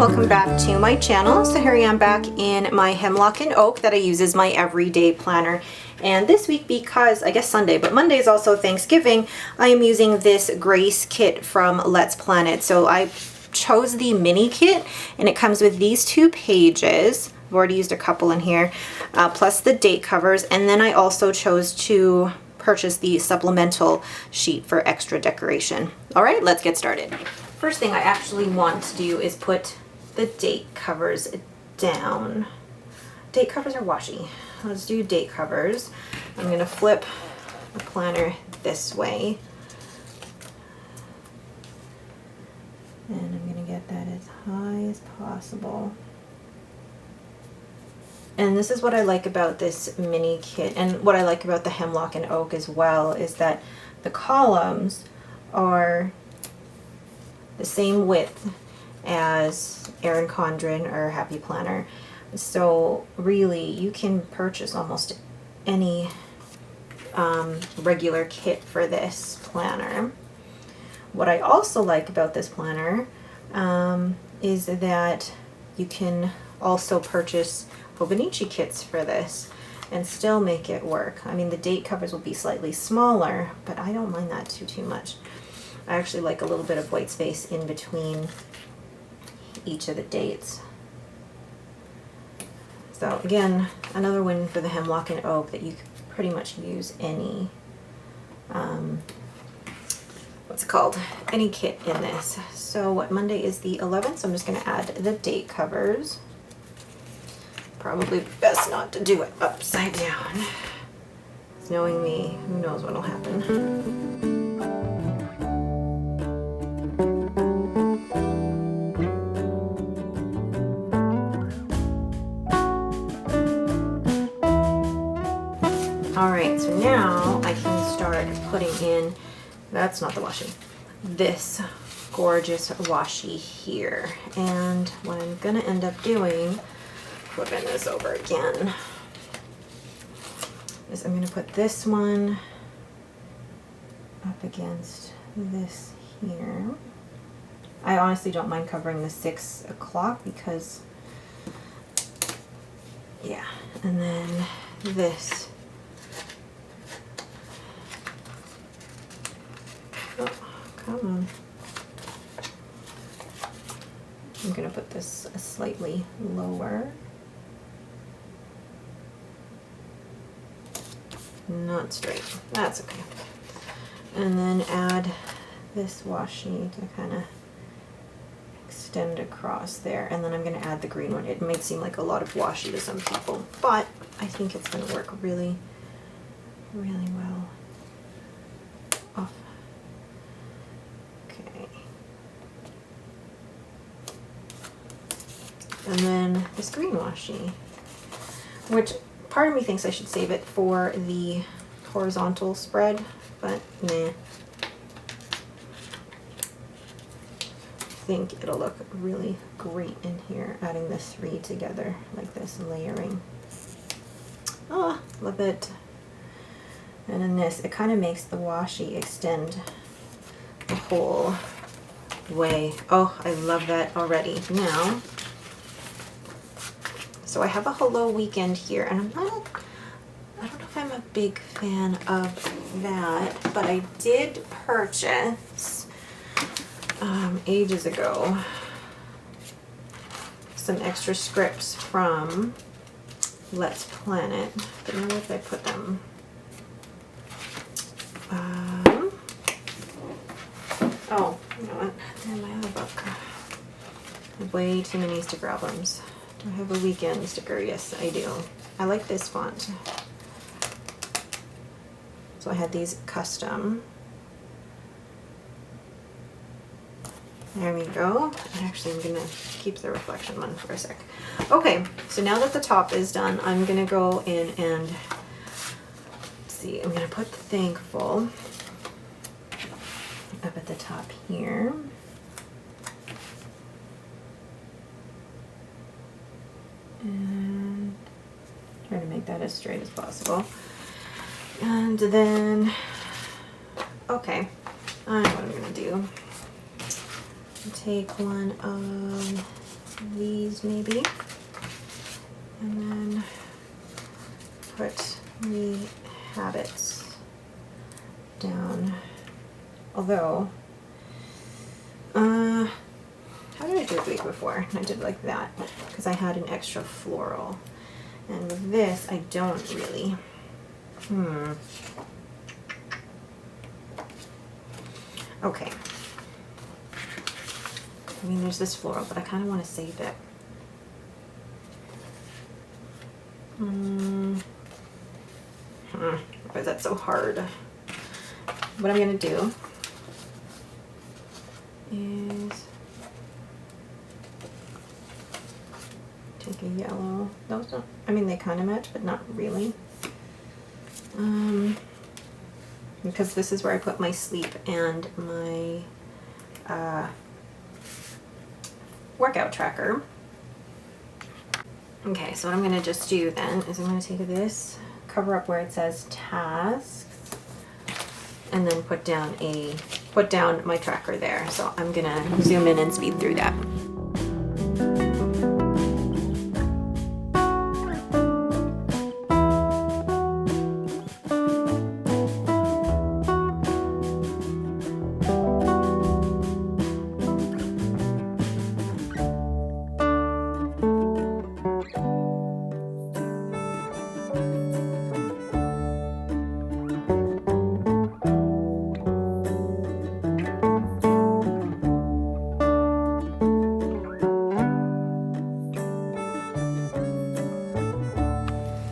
welcome back to my channel. So here I am back in my Hemlock and Oak that I use as my everyday planner. And this week, because I guess Sunday, but Monday is also Thanksgiving, I am using this Grace kit from Let's Plan It. So I chose the mini kit and it comes with these 2 pages. I've already used a couple in here, plus the date covers. And then I also chose to purchase the supplemental sheet for extra decoration. All right, let's get started. First thing I actually want to do is put the date covers down. Date covers are washi. Let's do date covers. I'm going to flip the planner this way. And I'm going to get that as high as possible. And this is what I like about this mini kit, and what I like about the Hemlock and Oak as well, is that the columns are the same width as Erin Condren or Happy Planner. So really you can purchase almost any regular kit for this planner. What I also like about this planner is that you can also purchase Hobonichi kits for this and still make it work. I mean, the date covers will be slightly smaller, but I don't mind that too much. I actually like a little bit of white space in between each of the dates. So again, another win for the Hemlock and Oak, that you can pretty much use any, what's it called? Any kit in this. So what, Monday is the 11th, so I'm just going to add the date covers. Probably best not to do it upside down. Knowing me, who knows what'll happen. Alright, so now I can start putting in, that's not the washi, this gorgeous washi here. And what I'm going to end up doing, flipping this over again, is I'm going to put this one up against this here. I honestly don't mind covering the 6 o'clock because, yeah, and then this. Oh, come on. I'm going to put this slightly lower. Not straight. That's okay. And then add this washi to kind of extend across there. And then I'm going to add the green one. It might seem like a lot of washi to some people, but I think it's going to work really, really well. Off. Okay. And then this green washi, which part of me thinks I should save it for the horizontal spread, but nah. I think it'll look really great in here, adding the 3 together like this, layering. Oh, love it. And then this, it kind of makes the washi extend the whole way. Oh, I love that already. Now, so I have a Hello Weekend here, and I don't know if I'm a big fan of that, but I did purchase ages ago some extra scripts from Let's Plan It. But where did I put them? Oh, you know what? They're in my other book. I have way too many sticker albums. Do I have a weekend sticker? Yes, I do. I like this font. So I had these custom. There we go. And actually, I'm gonna keep the reflection one for a sec. Okay, so now that the top is done, I'm gonna go in and, let's see, I'm gonna put the Thankful up at the top here. And try to make that as straight as possible. And then, okay, I know what I'm gonna do. Take one of these maybe. And then put the habits down. Although, how did I do it the week before? I did like that because I had an extra floral. And with this, I don't really. Okay. I mean, there's this floral, but I kind of want to save it. Why is that so hard? What I'm going to do is take a yellow. Those don't, I mean, they kind of match, but not really. Because this is where I put my sleep and my workout tracker. Okay, so what I'm going to just do then is I'm going to take this, cover up where it says tasks, and then put down my tracker there. So I'm going to zoom in and speed through that.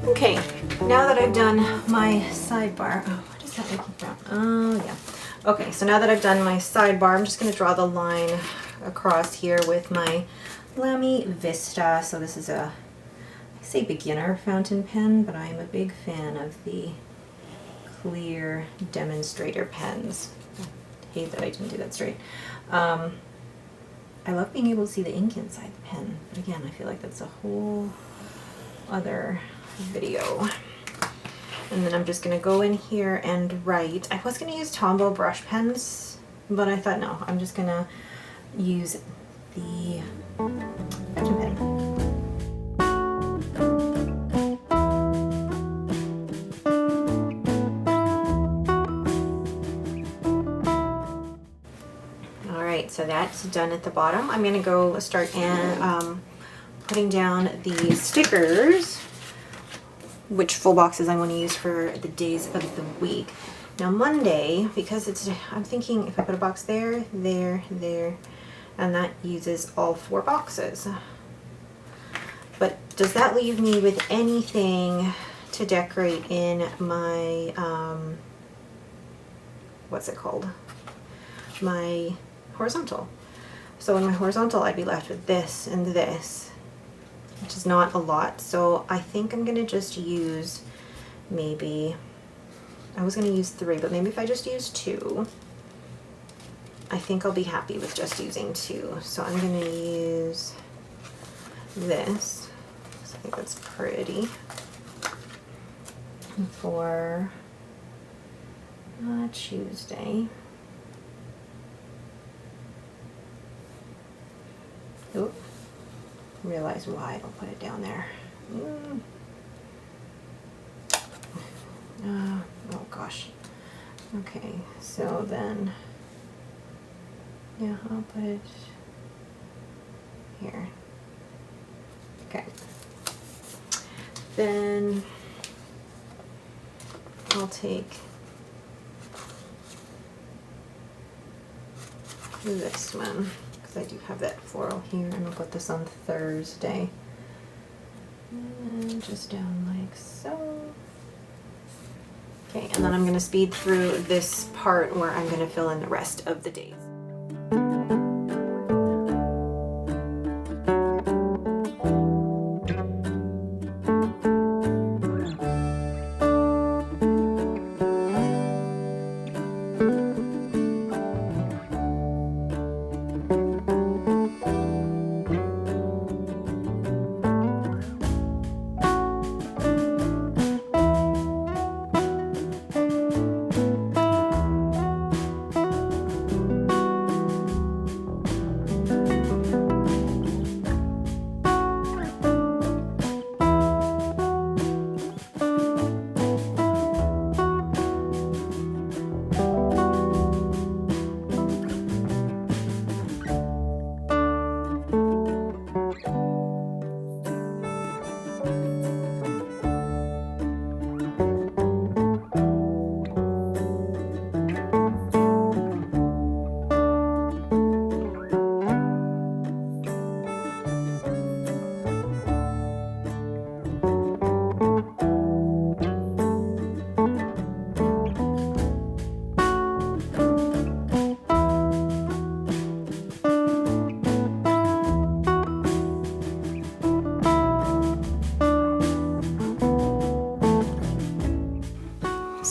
Okay, now that I've done my sidebar, oh, what is that looking from? Oh, yeah. Okay, so now that I've done my sidebar, I'm just going to draw the line across here with my Lamy Vista. So this is I say beginner fountain pen, but I'm a big fan of the clear demonstrator pens. I hate that I didn't do that straight. I love being able to see the ink inside the pen, but again, I feel like that's a whole other video. And then I'm just going to go in here and write. I was going to use Tombow brush pens, but I thought no, I'm just going to use the fountain pen. Alright, so that's done at the bottom. I'm going to go start putting down the stickers, which full boxes I want to use for the days of the week. Now Monday, because I'm thinking if I put a box there, there, and that uses all 4 boxes. But does that leave me with anything to decorate in my, what's it called? My horizontal. So in my horizontal, I'd be left with this and this, which is not a lot. So I think I'm going to just use maybe, I was going to use 3, but maybe if I just use 2, I think I'll be happy with just using 2. So I'm going to use this. So I think that's pretty for Tuesday. Oop. Realize why I don't put it down there. Oh gosh. Okay, so then, yeah, I'll put it here. Okay. Then I'll take this one. I do have that floral here, and I'll put this on Thursday. And just down like so. Okay, and then I'm going to speed through this part where I'm going to fill in the rest of the days.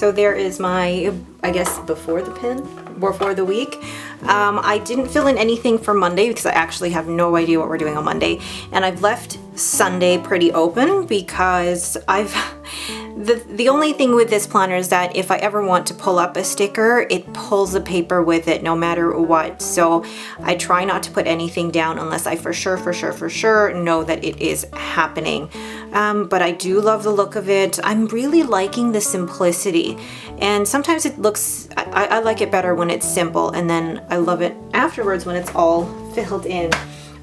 So there is my, I guess, before the pin, before the week. I didn't fill in anything for Monday because I actually have no idea what we're doing on Monday. And I've left Sunday pretty open because the only thing with this planner is that if I ever want to pull up a sticker, it pulls the paper with it no matter what. So I try not to put anything down unless I for sure know that it is happening. But I do love the look of it. I'm really liking the simplicity. And sometimes it looks, I like it better when it's simple, and then I love it afterwards when it's all filled in.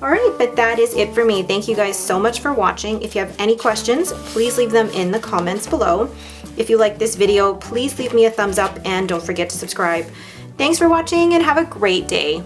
Alright, but that is it for me. Thank you guys so much for watching. If you have any questions, please leave them in the comments below. If you like this video, please leave me a thumbs up and don't forget to subscribe. Thanks for watching and have a great day.